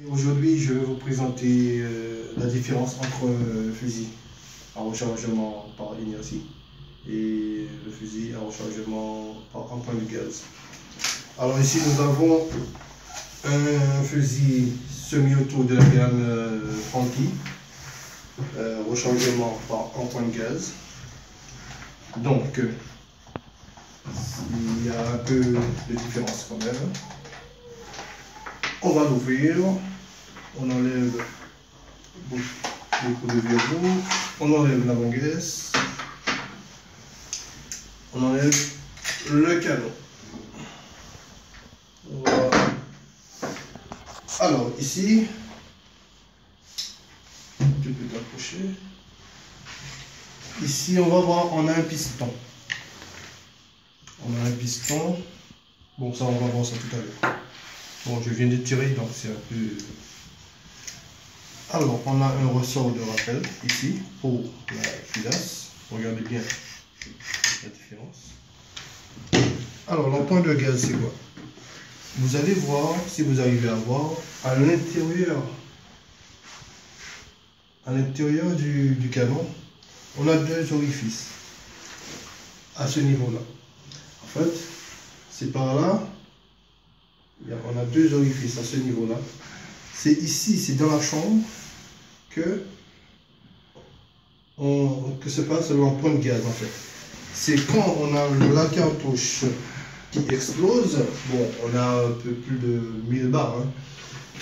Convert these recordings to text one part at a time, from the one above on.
Aujourd'hui, je vais vous présenter la différence entre le fusil à rechargement par inertie et le fusil à rechargement par empreinte de gaz. Alors ici, nous avons un fusil semi-auto de la gamme Franchi, rechargement par empreinte de gaz. Donc, il y a un peu de différence quand même. On va l'ouvrir, on enlève le coup de verrou, on enlève la manguesse, on enlève le canon. Voilà. Alors ici, tu peux t'approcher. Ici on va voir, on a un piston. On a un piston. Bon, ça on va voir ça tout à l'heure. Bon, je viens de tirer, donc c'est un peu... Alors, on a un ressort de rappel ici pour la culasse. Regardez bien la différence. Alors, l'empreinte de gaz, c'est quoi? Vous allez voir, si vous arrivez à voir, à l'intérieur du canon, on a deux orifices à ce niveau-là. En fait, c'est par là. On a deux orifices à ce niveau-là. C'est ici, c'est dans la chambre que se passe l'empreinte gaz en fait. C'est quand on a la cartouche qui explose, bon, on a un peu plus de 1000 bars. Hein.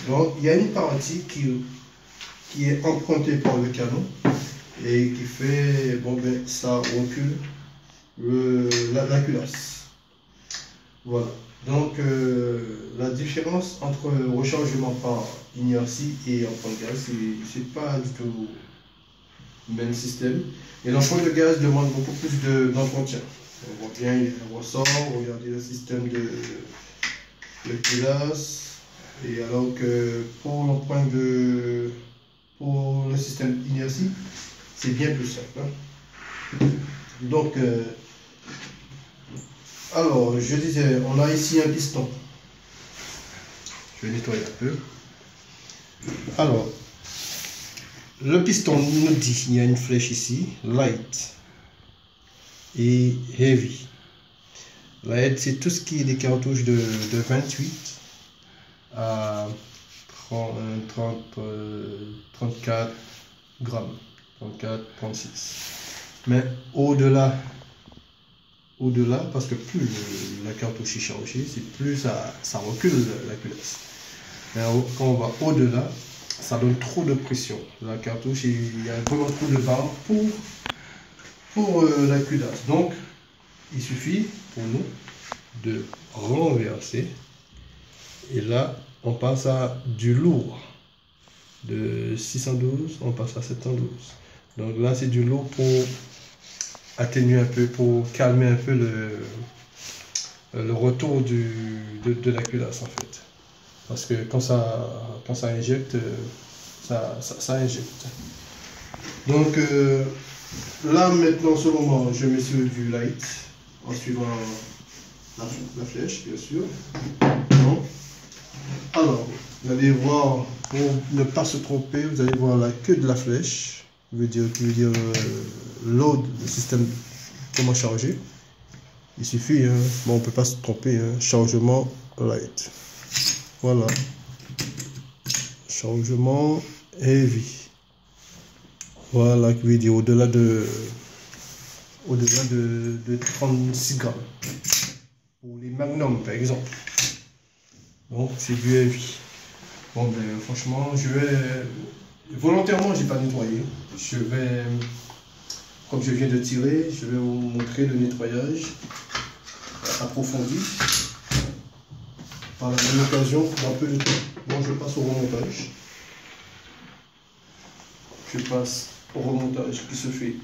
Donc il y a une partie qui est empruntée par le canon et qui fait, bon ben ça recule la culasse. Voilà. Donc, la différence entre rechargement par inertie et empreinte de gaz, c'est pas du tout le même système. Et l'empreinte de gaz demande beaucoup plus d'entretien. On voit bien, il y a un ressort, regardez le système de culasse. Et alors que pour le système inertie, c'est bien plus simple. Hein. Donc, alors, je disais, on a ici un piston. Je vais nettoyer un peu. Alors, le piston nous dit, il y a une flèche ici, light et heavy. Light, c'est tout ce qui est des cartouches de 28 à 34 grammes, 34, 36. Mais au-delà, parce que plus la cartouche est chargée, c'est plus ça recule la culasse. Mais quand on va au-delà, ça donne trop de pression. La cartouche, il y a vraiment trop de barre pour la culasse. Donc, il suffit pour nous de renverser. Et là, on passe à du lourd. De 612, on passe à 712. Donc là, c'est du lourd pour atténuer un peu, pour calmer un peu le retour de la culasse en fait. Parce que quand ça injecte, ça injecte. Donc là maintenant, en ce moment, je mets sur du light en suivant la flèche, bien sûr. Donc, alors, vous allez voir, pour ne pas se tromper, vous allez voir la queue de la flèche. Qui veut dire load, le système, comment charger. Il suffit, hein, bon, on ne peut pas se tromper, hein, chargement light. Voilà. Chargement heavy. Voilà, qui veut dire au-delà de 36 grammes. Pour les magnums, par exemple. Donc, c'est du heavy. Bon, ben, franchement, volontairement, je n'ai pas nettoyé. Je vais, comme je viens de tirer, je vais vous montrer le nettoyage approfondi. Par la même occasion, pour un peu de temps. Bon, je passe au remontage. Je passe au remontage qui se fait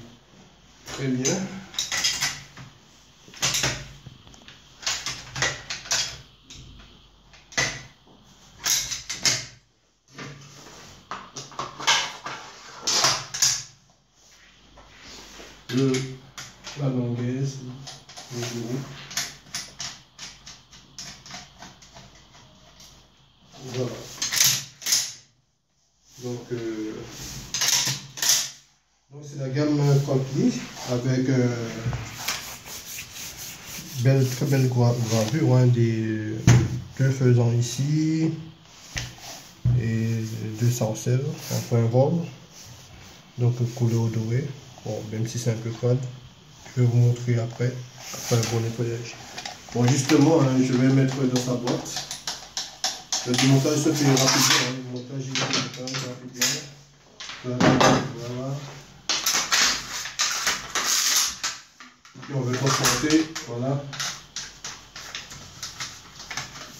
très bien. La manguesse, le verrou. Voilà. Donc c'est la gamme Conti avec très belle gravure, hein, des deux faisans ici et deux sarcelles en point vol, donc couleur dorée. Bon, même si c'est un peu crade, je vais vous montrer après un bon nettoyage. Bon, justement, hein, je vais mettre dans sa boîte. Le démontage se fait rapidement, hein. Le montage il se fait rapidement. Voilà. Puis on veut transporter, voilà.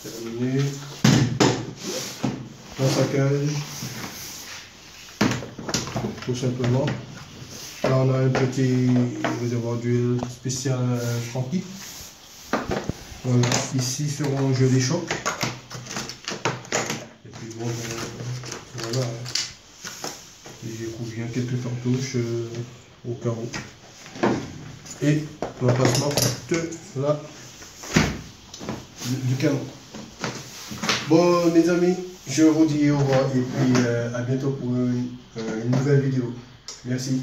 Terminé. Un saccage, tout simplement. Là on a un petit réservoir d'huile spécial Franky. Voilà, ici seront gelés chocs. Et puis bon, voilà. Et j'ai couvert quelques cartouches au carreau. Et l'emplacement de là du canon. Bon mes amis, je vous dis au revoir et puis à bientôt pour une nouvelle vidéo. Merci.